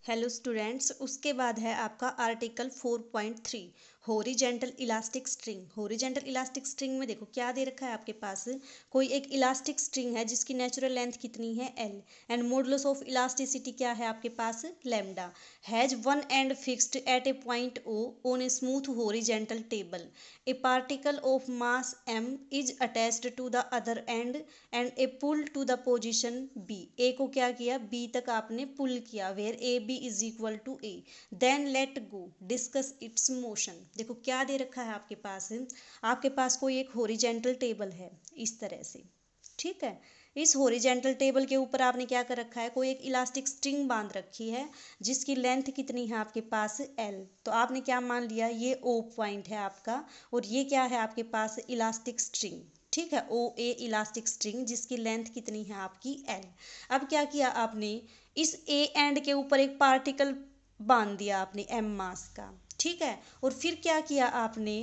Hello students, उसके बाद है आपका article 4.3 horizontal elastic string. Horizontal elastic string में देखो क्या दे रखा है आपके पास। कोई एक इलास्टिक स्ट्रिंग है जिसकी नेचुरल लेंथ कितनी है L and modulus of elasticity क्या है आपके पास lambda. Has one end fixed at a point O on a smooth horizontal table. A particle of mass m is attached to the other end and a pull to the position b। A को क्या किया, b तक आपने pull किया, where A B is equal to A. Then let go discuss its motion. देखो क्या दे रखा है आपके पास कोई एक हॉरिजेंटल टेबल है इस तरह से, ठीक है। इस हॉरिजेंटल टेबल के ऊपर आपने क्या कर रखा है, कोई एक इलास्टिक स्ट्रिंग बांध रखी है जिसकी लेंथ कितनी है आपके पास एल। तो आपने क्या मान लिया, ये ओ पॉइंट है आपका और ये क्या है आपके पास इलास्टिक स्ट्रिंग, ठीक है। ओ ए इलास्टिक स्ट्रिंग जिसकी लेंथ कितनी है आपकी एल। अब क्या किया आपने, इस ए एंड के ऊपर एक पार्टिकल बांध दिया आपने एम मास का, ठीक है। और फिर क्या किया आपने,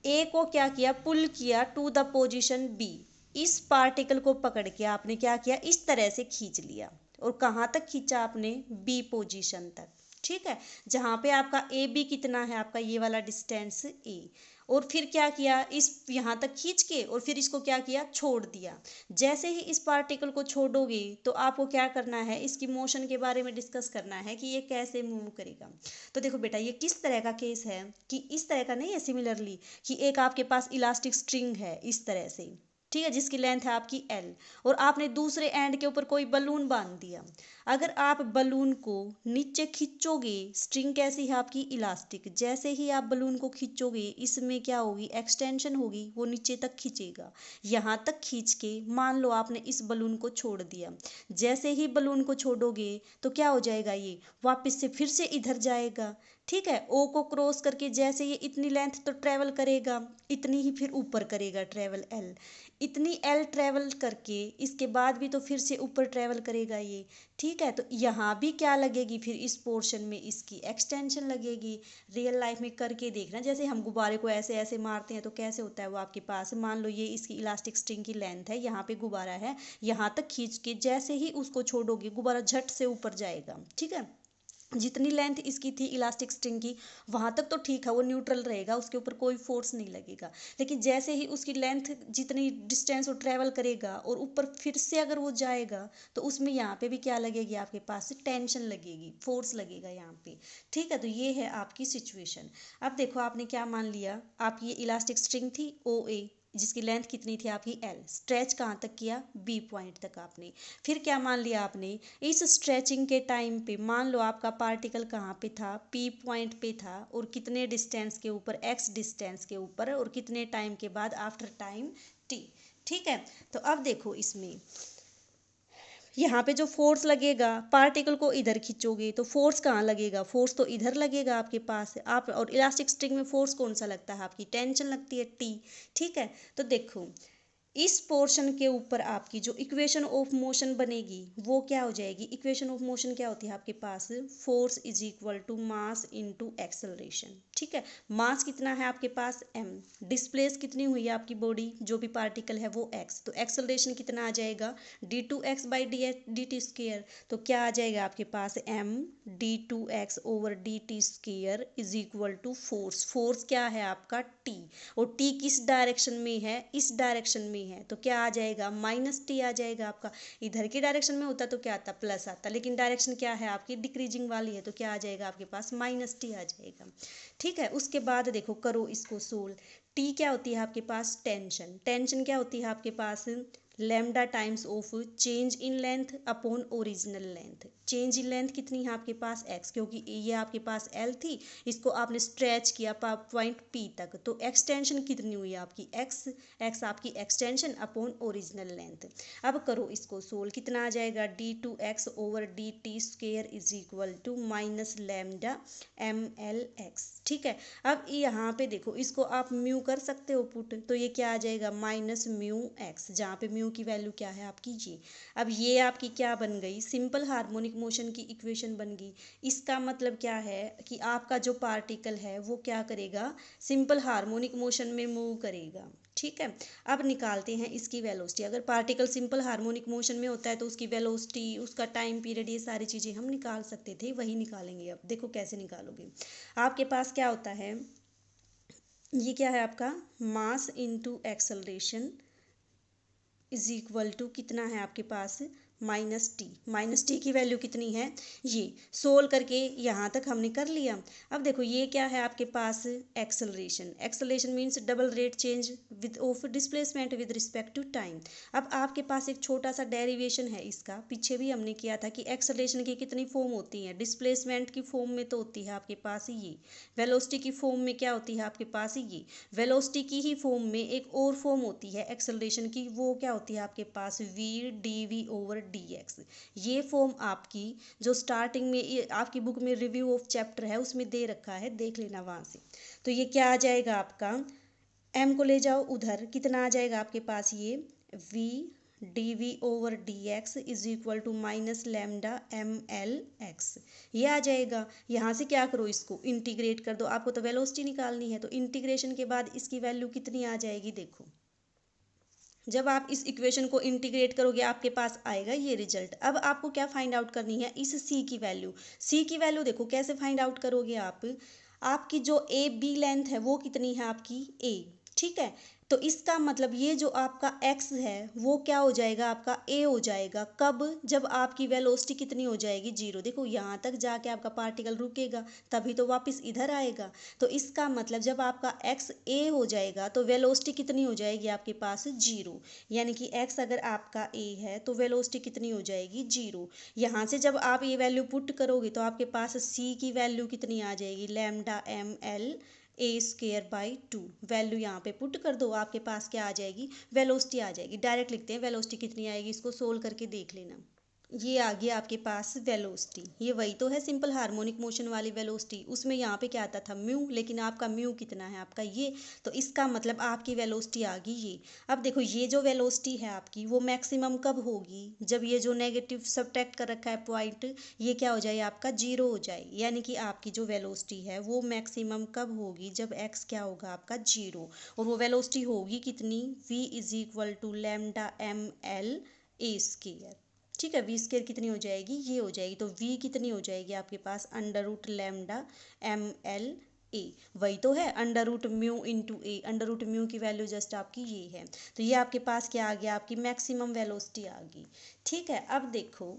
ए को क्या किया, पुल किया टू द पोजीशन बी। इस पार्टिकल को पकड़ के आपने क्या किया, इस तरह से खींच लिया और कहाँ तक खींचा आपने, बी पोजीशन तक, ठीक है। जहाँ पे आपका ए बी कितना है आपका ये वाला डिस्टेंस ए। और फिर क्या किया, इस यहाँ तक खींच के और फिर इसको क्या किया, छोड़ दिया। जैसे ही इस पार्टिकल को छोड़ोगे तो आपको क्या करना है, इसकी मोशन के बारे में डिस्कस करना है कि ये कैसे मूव करेगा। तो देखो बेटा, ये किस तरह का केस है कि इस तरह का नहीं है, सिमिलरली कि एक आपके पास इलास्टिक स्ट्रिंग है इस तरह से, ठीक है, जिसकी लेंथ है आपकी एल और आपने दूसरे एंड के ऊपर कोई बलून बांध दिया। अगर आप बलून को नीचे खींचोगे, स्ट्रिंग कैसी है आपकी इलास्टिक, जैसे ही आप बलून को खींचोगे इसमें क्या होगी, एक्सटेंशन होगी, वो नीचे तक खींचेगा। यहाँ तक खींच के मान लो आपने इस बलून को छोड़ दिया, जैसे ही बलून को छोड़ोगे तो क्या हो जाएगा, ये वापस से फिर से इधर जाएगा, ठीक है। ओ को क्रॉस करके जैसे ये इतनी लेंथ तो ट्रेवल करेगा, इतनी ही फिर ऊपर करेगा ट्रेवल एल। इतनी एल ट्रेवल करके इसके बाद भी तो फिर से ऊपर ट्रेवल करेगा ये, ठीक है। तो यहाँ भी क्या लगेगी, फिर इस पोर्शन में इसकी एक्सटेंशन लगेगी। रियल लाइफ में करके देखना, जैसे हम गुब्बारे को ऐसे ऐसे मारते हैं तो कैसे होता है वो आपके पास। मान लो ये इसकी इलास्टिक स्ट्रिंग की लेंथ है, यहाँ पे गुब्बारा है, यहाँ तक खींच के जैसे ही उसको छोड़ोगे गुब्बारा झट से ऊपर जाएगा, ठीक है। जितनी लेंथ इसकी थी इलास्टिक स्ट्रिंग की वहाँ तक तो ठीक है, वो न्यूट्रल रहेगा, उसके ऊपर कोई फोर्स नहीं लगेगा। लेकिन जैसे ही उसकी लेंथ जितनी डिस्टेंस वो ट्रेवल करेगा और ऊपर फिर से अगर वो जाएगा तो उसमें यहाँ पे भी क्या लगेगी, आपके पास टेंशन लगेगी, फोर्स लगेगा यहाँ पे, ठीक है। तो ये है आपकी सिचुएशन। अब देखो आपने क्या मान लिया, आप ये इलास्टिक स्ट्रिंग थी ओ ए जिसकी लेंथ कितनी थी आपकी एल, स्ट्रेच कहाँ तक किया, बी पॉइंट तक आपने। फिर क्या मान लिया आपने, इस स्ट्रेचिंग के टाइम पे मान लो आपका पार्टिकल कहाँ पे था, पी पॉइंट पे था और कितने डिस्टेंस के ऊपर, एक्स डिस्टेंस के ऊपर, और कितने टाइम के बाद, आफ्टर टाइम टी, ठीक है। तो अब देखो इसमें यहाँ पे जो फोर्स लगेगा, पार्टिकल को इधर खींचोगे तो फोर्स कहाँ लगेगा, फोर्स तो इधर लगेगा आपके पास आप। और इलास्टिक स्ट्रिंग में फोर्स कौन सा लगता है, आपकी टेंशन लगती है टी, ठीक है। तो देखो इस पोर्शन के ऊपर आपकी जो इक्वेशन ऑफ मोशन बनेगी वो क्या हो जाएगी, इक्वेशन ऑफ मोशन क्या होती है आपके पास, force is equal to mass into acceleration, ठीक है। मास कितना है आपके पास m, डिस्प्लेस कितनी हुई है आपकी बॉडी, जो भी पार्टिकल है वो x, तो एक्सेलरेशन कितना आ जाएगा, d2x by D T square. तो क्या आ जाएगा आपके पास m d2x over D T square is equal to force. Force क्या है आपका t, और t किस डायरेक्शन में है, इस डायरेक्शन में है, तो क्या आ जाएगा, माइनस टी आ जाएगा आपका। इधर की डायरेक्शन में होता तो क्या आता, प्लस आता, लेकिन डायरेक्शन क्या है आपकी, डिक्रीजिंग वाली है, तो क्या आ जाएगा आपके पास, माइनस टी आ जाएगा, ठीक है। उसके बाद देखो करो इसको सोल्व। टी क्या होती है आपके पास, टेंशन। टेंशन क्या होती है आपके पास, lambda times of change in length upon original length. Change in length कितनी है आपके पास x, क्योंकि ये आपके पास l थी, इसको आपने स्ट्रेच किया पॉइंट p तक, तो एक्सटेंशन कितनी हुई आपकी x, x आपकी एक्सटेंशन अपॉन ओरिजिनल लेंथ। अब करो इसको सोल्व, कितना आ जाएगा, d2x over D T square is equal to minus lambda M L X, ठीक है। अब यहाँ पे देखो इसको आप म्यू कर सकते हो पुट, तो ये क्या आ जाएगा, माइनस म्यू एक्स, जहाँ पे म्यू की वैल्यू क्या है आपकी जी। अब ये आपकी क्या बन गई, सिंपल हार्मोनिक मोशन की इक्वेशन बन गई। इसका मतलब क्या है कि आपका जो पार्टिकल है वो क्या करेगा, सिंपल हार्मोनिक मोशन में मूव करेगा, ठीक है। अब निकालते हैं इसकी वेलोसिटी। अगर पार्टिकल सिंपल हार्मोनिक मोशन में होता है तो उसकी वेलोसिटी, उसका टाइम पीरियड, ये सारी चीज़ें हम निकाल सकते थे, वही निकालेंगे। अब देखो कैसे निकालोगे। आपके पास क्या होता है, ये क्या है आपका, mass into acceleration is equal to कितना है आपके पास, माइनस टी। माइनस टी की वैल्यू कितनी है, ये सोल्व करके यहाँ तक हमने कर लिया। अब देखो ये क्या है आपके पास, acceleration. Acceleration means double rate change with of displacement with respect to time. अब आपके पास एक छोटा सा डेरिवेशन है इसका, पीछे भी हमने किया था कि एक्सेलरेशन की कितनी फॉर्म होती है, डिस्प्लेसमेंट की फॉर्म में तो होती है आपके पास ये, वेलोसिटी की फॉर्म में क्या होती है आपके पास ये, वेलोसिटी की ही फॉर्म में एक और फॉर्म होती है एक्सेलरेशन की, वो क्या होती है आपके पास, V D V over D X. ये फॉर्म आपकी जो स्टार्टिंग में ये आपकी बुक में रिव्यू ऑफ चैप्टर है उसमें दे रखा है, देख लेना वहाँ से। तो ये क्या आ जाएगा आपका, एम को ले जाओ उधर, कितना आ जाएगा आपके पास ये, V D V over D X is equal to minus lambda M L X, ये आ जाएगा। यहाँ से क्या करो, इसको इंटीग्रेट कर दो, आपको तो वेलोसिटी निकालनी है, तो इंटीग्रेशन के बाद इसकी वैल्यू कितनी आ जाएगी, देखो जब आप इस इक्वेशन को इंटीग्रेट करोगे आपके पास आएगा ये रिजल्ट। अब आपको क्या फाइंड आउट करनी है, इस सी की वैल्यू। सी की वैल्यू देखो कैसे फाइंड आउट करोगे आप, आपकी जो ए बी लेंथ है वो कितनी है आपकी ए, ठीक है। तो इसका मतलब ये जो आपका एक्स है वो क्या हो जाएगा आपका ए हो जाएगा, कब, जब आपकी वेलोसिटी कितनी हो जाएगी, जीरो। देखो यहाँ तक जाके आपका पार्टिकल रुकेगा तभी तो वापस इधर आएगा। तो इसका मतलब जब आपका एक्स ए हो जाएगा तो वेलोसिटी कितनी हो जाएगी आपके पास, जीरो। यानी कि एक्स अगर आपका ए है तो वेलोसिटी कितनी हो जाएगी, जीरो। यहाँ से जब आप ये वैल्यू पुट करोगे तो आपके पास सी की वैल्यू कितनी आ जाएगी, lambda M L A square by two. Value यहाँ पे पुट कर दो, आपके पास क्या आ जाएगी, वेलोसिटी आ जाएगी। डायरेक्ट लिखते हैं वेलोसिटी कितनी आएगी, इसको सोल्व करके देख लेना। ये आ गया आपके पास वेलोसिटी, ये वही तो है सिंपल हार्मोनिक मोशन वाली वेलोसिटी। उसमें यहाँ पे क्या आता था म्यू, लेकिन आपका म्यू कितना है आपका ये, तो इसका मतलब आपकी वेलोसिटी आ गई ये। अब देखो ये जो वेलोसिटी है आपकी वो मैक्सिमम कब होगी, जब ये जो नेगेटिव सब्ट्रैक्ट कर रखा है पॉइंट ये क्या हो जाए आपका, जीरो हो जाए। यानी कि आपकी जो वेलोसिटी है वो मैक्सिमम कब होगी, जब एक्स क्या होगा आपका, जीरो। और वो वेलोसिटी होगी कितनी, v is equal to lambda M L A square. ठीक है, वी स्केयर कितनी हो जाएगी, ये हो जाएगी। तो वी कितनी हो जाएगी आपके पास, under root lambda M L A. वही तो है under root mu into A, under root mu की वैल्यू जस्ट आपकी ये है। तो ये आपके पास क्या आ गया, आपकी मैक्सिमम वेलोसिटी आ गई। ठीक है, अब देखो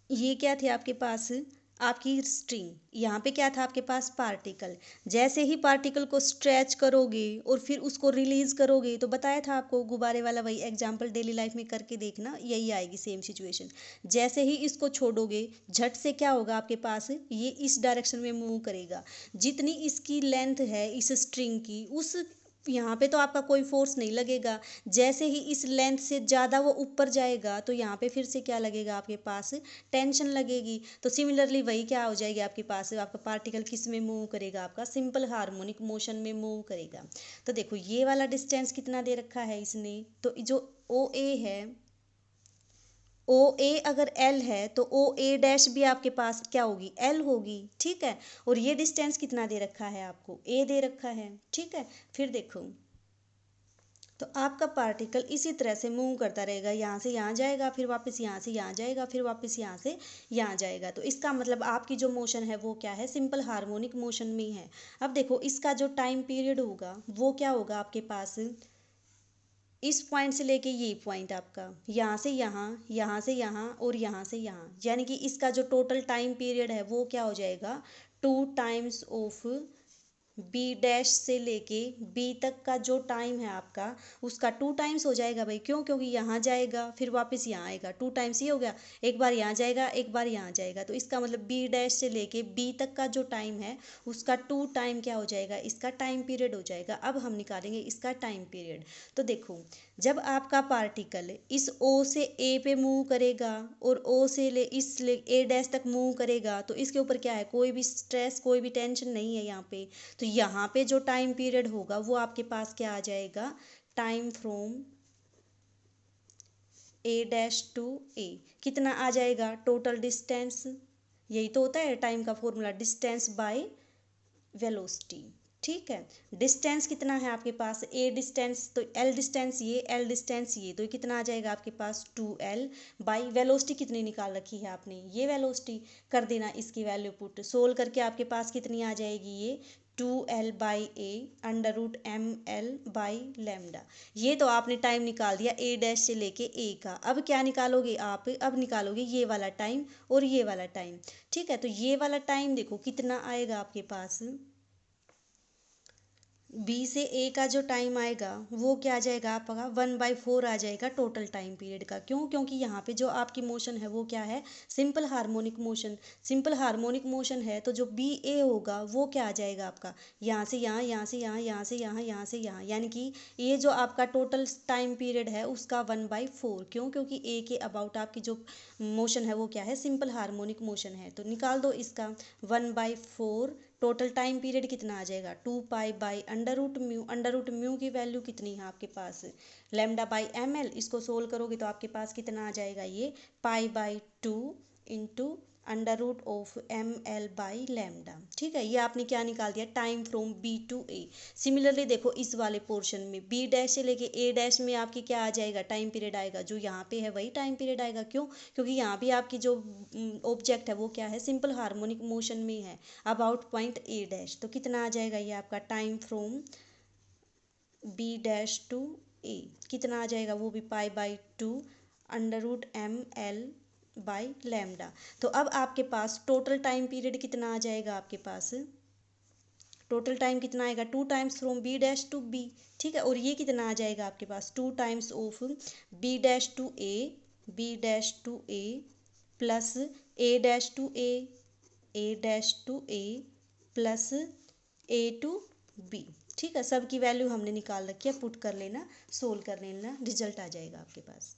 ये क्या थे आपके पास, आपकी स्ट्रिंग। यहाँ पे क्या था आपके पास, पार्टिकल। जैसे ही पार्टिकल को स्ट्रेच करोगे और फिर उसको रिलीज करोगे, तो बताया था आपको गुब्बारे वाला वही एग्जाम्पल डेली लाइफ में करके देखना, यही आएगी सेम सिचुएशन। जैसे ही इसको छोड़ोगे झट से क्या होगा आपके पास, ये इस डायरेक्शन में मूव करेगा। जितनी इसकी लेंथ है इस स्ट्रिंग की, उस यहाँ पे तो आपका कोई फोर्स नहीं लगेगा। जैसे ही इस लेंथ से ज़्यादा वो ऊपर जाएगा तो यहाँ पे फिर से क्या लगेगा आपके पास, टेंशन लगेगी। तो सिमिलरली वही क्या हो जाएगी आपके पास, आपका पार्टिकल किस में मूव करेगा, आपका सिंपल हार्मोनिक मोशन में मूव करेगा। तो देखो ये वाला डिस्टेंस कितना दे रखा है इसने, तो जो ओ ए है, ओ ए अगर एल है तो ओ ए डैश भी आपके पास क्या होगी, एल होगी। ठीक है, और ये डिस्टेंस कितना दे रखा है आपको, ए दे रखा है। ठीक है, फिर देखो तो आपका पार्टिकल इसी तरह से मूव करता रहेगा, यहाँ से यहाँ जाएगा, फिर वापस यहाँ से यहाँ जाएगा, फिर वापस यहाँ से यहाँ जाएगा। तो इसका मतलब आपकी जो मोशन है वो क्या है, सिंपल हार्मोनिक मोशन में है। अब देखो इसका जो टाइम पीरियड होगा वो क्या होगा आपके पास, इस पॉइंट से लेके ये पॉइंट आपका, यहाँ से यहाँ, यहाँ से यहाँ और यहाँ से यहाँ, यानी कि इसका जो टोटल टाइम पीरियड है वो क्या हो जाएगा, two times of B dash से लेके बी तक का जो टाइम है आपका उसका टू टाइम्स हो जाएगा भाई। क्यों, क्योंकि यहाँ जाएगा फिर वापस यहाँ आएगा, टू टाइम्स ही हो गया। एक बार यहाँ जाएगा एक बार यहाँ जाएगा, तो इसका मतलब बी डैश से लेके बी तक का जो टाइम है उसका टू टाइम क्या हो जाएगा, इसका टाइम पीरियड हो जाएगा। अब हम निकालेंगे इसका टाइम पीरियड। तो देखो जब आपका पार्टिकल इस ओ से ए पे मूव करेगा और ओ से ले ए डैश तक मूव करेगा तो इसके ऊपर क्या है, कोई भी स्ट्रेस कोई भी टेंशन नहीं है यहाँ पे। तो यहाँ पे जो टाइम पीरियड होगा वो आपके पास क्या आ जाएगा, time from A dash to A, कितना आ जाएगा टोटल डिस्टेंस, यही तो होता है टाइम का फॉर्मूला, डिस्टेंस बाय वेलोसिटी। ठीक है, डिस्टेंस कितना है आपके पास, ए डिस्टेंस तो एल डिस्टेंस ये, एल डिस्टेंस ये, तो ये कितना आ जाएगा आपके पास 2l बाई वेलोसिटी कितनी निकाल रखी है आपने, ये वेलोसिटी कर देना, इसकी वैल्यू पुट सोल्व करके आपके पास कितनी आ जाएगी ये 2l by A under root ml by lambda. ये तो आपने टाइम निकाल दिया ए डैश से लेके ए का। अब क्या निकालोगे आप, अब निकालोगे ये वाला टाइम और ये वाला टाइम। ठीक है, तो ये वाला टाइम देखो कितना आएगा आपके पास, बी से ए का जो टाइम आएगा वो क्या आ जाएगा आपका 1/4 आ जाएगा टोटल टाइम पीरियड का। क्यों, क्योंकि यहाँ पे जो आपकी मोशन है वो क्या है, simple harmonic motion. Simple harmonic motion है तो जो बी ए होगा वो क्या आ जाएगा आपका, यहाँ से यहाँ, यहाँ से यहाँ, यहाँ से यहाँ, यहाँ से यहाँ, यानी कि ये जो आपका टोटल टाइम पीरियड है उसका 1/4। क्यों, क्योंकि ए के अबाउट आपकी जो मोशन है वो क्या है, सिंपल हार्मोनिक मोशन है। तो निकाल दो इसका 1/4, टोटल टाइम पीरियड कितना आ जाएगा 2 pi by under root mu. Under root mu की वैल्यू कितनी है आपके पास, लैम्डा बाई एम एल। इसको सोल्व करोगे तो आपके पास कितना आ जाएगा ये π/2 into under root of ml by lambda. ठीक है, ये आपने क्या निकाल दिया, time from B to A. Similarly देखो इस वाले पोर्शन में बी डैश से लेके ए डैश में आपकी क्या आ जाएगा, टाइम पीरियड आएगा, जो यहाँ पे है वही टाइम पीरियड आएगा। क्यों, क्योंकि यहाँ भी आपकी जो ऑब्जेक्ट है वो क्या है, सिंपल हार्मोनिक मोशन में है अबाउट पॉइंट ए डैश। तो कितना आ जाएगा ये आपका time from B dash to A, कितना आ जाएगा वो भी π/2 under root ml by lambda. तो अब आपके पास टोटल टाइम पीरियड कितना आ जाएगा आपके पास, टोटल टाइम कितना आएगा 2 times from B dash to B. ठीक है, और ये कितना आ जाएगा आपके पास 2 times of B dash to A, B dash to A plus A dash to A, A dash to A plus A to B. ठीक है, सब की वैल्यू हमने निकाल रखी है, पुट कर लेना, सोल्व कर लेना, रिजल्ट आ जाएगा आपके पास।